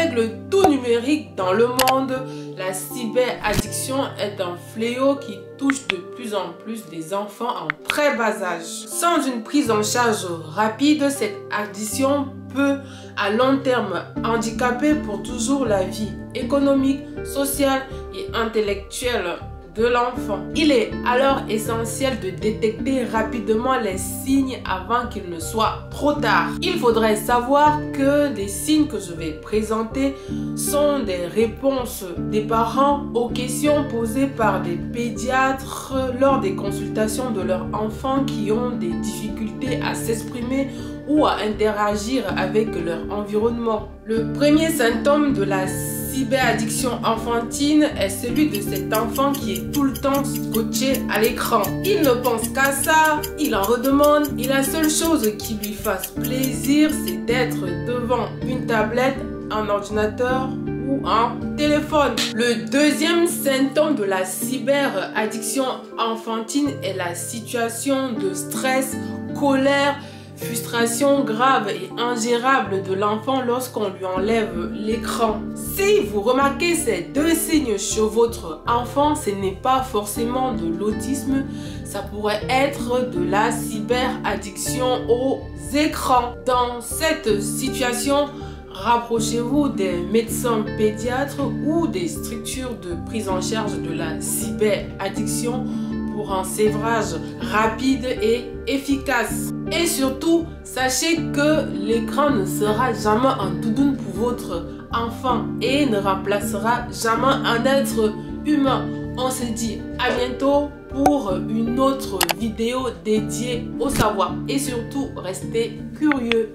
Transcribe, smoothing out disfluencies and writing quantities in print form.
Avec le tout numérique dans le monde, la cyberaddiction est un fléau qui touche de plus en plus des enfants en très bas âge. Sans une prise en charge rapide, cette addiction peut à long terme handicaper pour toujours la vie économique, sociale et intellectuelle de l'enfant. Il est alors essentiel de détecter rapidement les signes avant qu'il ne soit trop tard. Il faudrait savoir que des signes que je vais présenter sont des réponses des parents aux questions posées par des pédiatres lors des consultations de leurs enfants qui ont des difficultés à s'exprimer ou à interagir avec leur environnement. Le premier symptôme de la cyberaddiction enfantine est celui de cet enfant qui est tout le temps scotché à l'écran. Il ne pense qu'à ça, il en redemande et la seule chose qui lui fasse plaisir, c'est d'être devant une tablette, un ordinateur ou un téléphone. Le deuxième symptôme de la cyberaddiction enfantine est la situation de stress, colère, frustration grave et ingérable de l'enfant lorsqu'on lui enlève l'écran. Si vous remarquez ces deux signes chez votre enfant, ce n'est pas forcément de l'autisme, ça pourrait être de la cyberaddiction aux écrans. Dans cette situation, rapprochez-vous des médecins pédiatres ou des structures de prise en charge de la cyberaddiction pour un sévrage rapide et efficace. Et surtout, sachez que l'écran ne sera jamais un doudoune pour votre enfant et ne remplacera jamais un être humain. On se dit à bientôt pour une autre vidéo dédiée au savoir et surtout restez curieux.